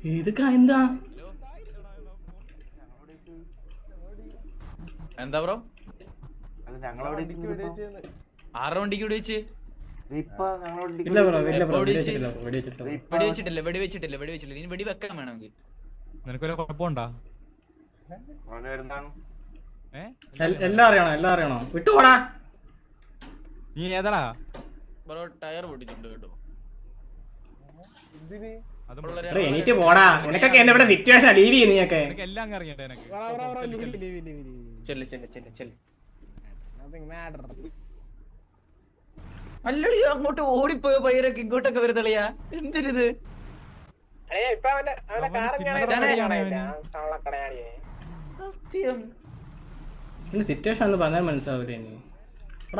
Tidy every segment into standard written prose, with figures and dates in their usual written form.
ഇതൊക്കെ എന്താ എന്താ ബ്രോ? ആരുടെ വണ്ടിക്ക് വെടിവെച്ച്? വെടിവെച്ചിട്ടില്ല. ഇനി വെടി വെക്കാൻ വേണമെങ്കിൽ. നിനക്കൊരു കുഴപ്പമുണ്ടാ? എല്ലാം അറിയണോ വിട്ടുപോടാ. നീ ഏതാടാ ബ്രോ? ടയർ പൊട്ടിച്ചിട്ടുണ്ട് കേട്ടോ. എനിക്ക് പോടാ. നിനക്കൊക്കെ എന്നെ ഇവിടെ സിറ്റുവേഷൻ ലീവ് ചെയ്യുന്ന നീയൊക്കെ. എല്ലാം അറിയട്ടെ എനിക്ക്. അല്ലടി അങ്ങോട്ട് ഓടിപ്പോയ പയ്യരൊക്കെ ഇങ്ങോട്ടൊക്കെ വരുന്നളിയാ. എന്തിനിത്? സിറ്റുവേഷൻ ഒന്ന് പറഞ്ഞാൽ മനസ്സിലാവില്ല. ഇനി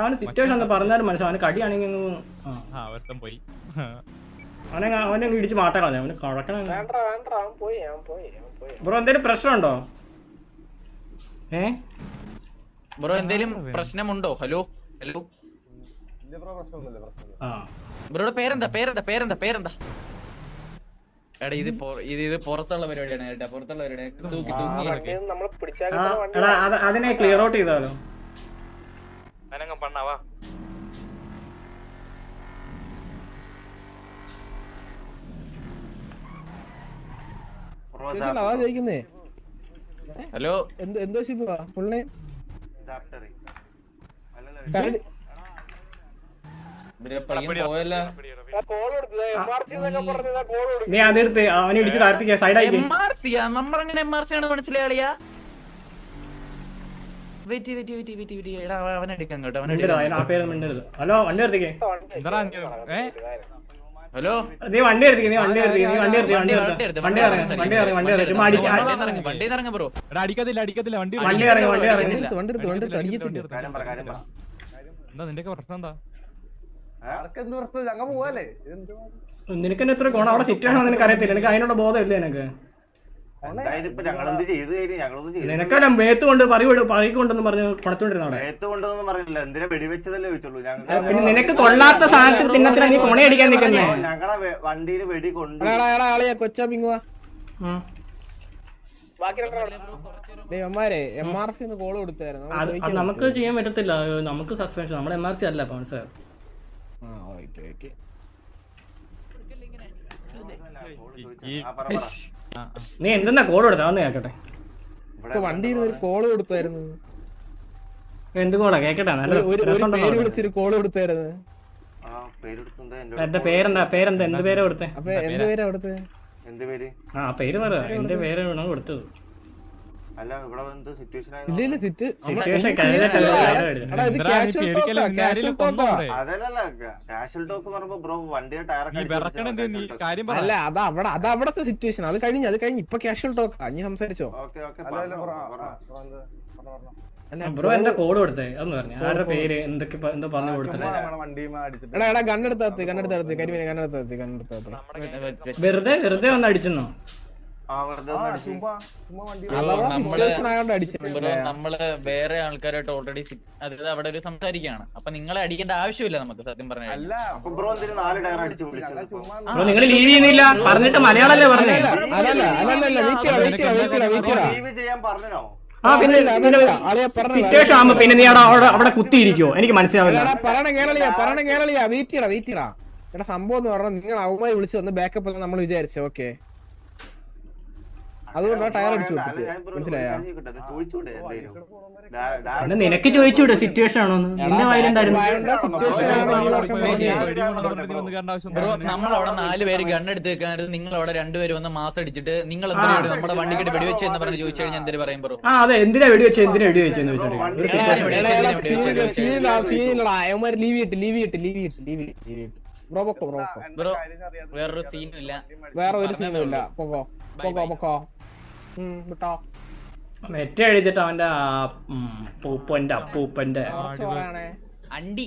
അവന് സിറ്റുവേഷൻ ഒന്ന് പറഞ്ഞാലും മനസ്സിലാവും. അവന് കടിയാണെങ്കിൽ പോയി അവനെ ഇടിച്ച് മാറ്റാൻ കളഞ്ഞു. അവന് കഴക്കണം. ബ്രോ എന്തേലും പ്രശ്നമുണ്ടോ? ബ്രോ എന്തേലും പ്രശ്നമുണ്ടോ? ഹലോ ബ്രോയുടെ പേരെന്താ? എടാ ഇത് പുറത്തുള്ള പരിപാടിയാണ് കേട്ടാ. പുറത്തുള്ള പരിപാടിയാണ്. അതിനെ ക്ലിയർ ഔട്ട് ചെയ്താലോ? പണ്ണാവാ ചോദിക്കുന്നേ. ഹലോ എന്തോ ഫുൾ നെയിം? നീ അതെടുത്ത് അവനെ ഇടിച്ച് താഴ്ത്തിക്ക. സൈഡായി നമ്മളെങ്ങനെ MRC ആണ് മനസ്സിലാളിയാ? അവൻ എടുക്കാൻ കേട്ടോ. ആ പേരൊന്നും മിണ്ടരുത്. ഹലോ വണ്ടി നിർത്തിക്കേ. ഹലോ നീ വണ്ടി എടുത്തിക്കേ. വണ്ടി ഇറങ്ങ ബ്രോ. അടിക്കത്തില്ല വണ്ടി ഇറങ്ങി. എന്താ നിന്റെ പ്രശ്നം? എന്താ നിനക്കെന്നെ എത്ര കോണം അവിടെ സിറ്റുവേഷൻ നിനക്ക് അറിയത്തില്ല. എനിക്ക് അതിനുള്ള ബോധം ഇല്ല. നിനക്ക് നിനക്കെല്ലാം മേത്ത് കൊണ്ട് പറയിക്കൊണ്ടെന്ന് പറഞ്ഞ് പണത്തോണ്ടിരുന്ന പിന്നെ നിനക്ക് കൊള്ളാത്ത സാധനത്തിൽ തിന്നത്തിന് നീ കൊണയടിക്കാൻ നിൽക്കുന്നേ. നമുക്ക് ചെയ്യാൻ പറ്റത്തില്ല. നമുക്ക് സസ്പെൻഷൻ. നമ്മുടെ MRC അല്ല സാർ. നീ എന്തെന്നാ കോൾ കൊടുത്താന്ന് കേക്കട്ടെ. വണ്ടിയിൽ ഒരു കോള് കൊടുത്തായിരുന്നു. എന്ത് കോളാ കേക്കട്ടെ? നല്ല വിളിച്ചൊരു കോള് കൊടുത്തായിരുന്നു. എന്റെ പേരെന്താ? എന്ത് പേരാ കൊടുത്തേ? എന്ത് പേരാ കൊടുത്തത്? പേര് പറ. എന്റെ പേരാണ് കൊടുത്തത്. അല്ല അതവിടത്തെ സിറ്റുവേഷൻ. അത് കഴിഞ്ഞ് ഇപ്പൊ കാഷ്വൽ ടോക്ക്. നീ സംസാരിച്ചോ? ബ്രോ എന്താ കോഡ് കൊടുത്തേ? അതൊന്ന് പറഞ്ഞു. ആരുടെ പേര് എന്തൊക്കെ എന്തോ പറഞ്ഞു കൊടുത്തത്? വെറുതെ വന്ന് അടിച്ചെന്നോ? നമ്മള് വേറെ ആൾക്കാരായിട്ട് ഓൾറെഡി അതായത് അവിടെ ഒരു സംസാരിക്കുകയാണ്. അപ്പൊ നിങ്ങളെ അടിക്കേണ്ട ആവശ്യമില്ല നമുക്ക്. സത്യം പറഞ്ഞാൽ നിങ്ങൾ ലീവ് ചെയ്യുന്നില്ല പറഞ്ഞിട്ട് മലയാളല്ലേ പറഞ്ഞേ? സിറ്റുവേഷൻ ആകുമ്പോ പിന്നെ നീ അവിടെ കുത്തിയിരിക്കോ? എനിക്ക് മനസ്സിലാവില്ല. സംഭവം എന്ന് പറഞ്ഞാൽ നിങ്ങൾ അവന്മാര് വിളിച്ചു വന്ന് ബാക്കപ്പ് നമ്മൾ വിചാരിച്ചു. ഓക്കെ, അതുകൊണ്ടാണ് ടയർ അടിച്ചു പൊട്ടിച്ച്. മനസ്സിലായോ? നിനക്ക് ചോദിച്ചൂടെ സിറ്റുവേഷൻ ആണോന്ന്? നിന്റെ വായിലെന്തായിരുന്നു? നമ്മൾ അവിടെ 4 പേര് ഗണ്ണെടുത്ത് വെക്കാനായിരുന്നു. നിങ്ങൾ അവിടെ 2 പേര് വന്ന് മാസം അടിച്ചിട്ട് നിങ്ങൾ എന്തിനാണ് നമ്മുടെ വണ്ടിക്കിട്ട് വെടിവെച്ച് എന്ന് പറഞ്ഞ് ചോദിച്ചു കഴിഞ്ഞാൽ എന്തിനു പറയും ബ്രോ? അതെ, എന്തിനാ വെടിവെച്ചെന്ന് ചോദിച്ചോട്ടെ. വേറൊരു സീനും ഇല്ല. മെറ്റ എഴുതിട്ട് അവന്റെ അപ്പൂപ്പന്റെ അണ്ടി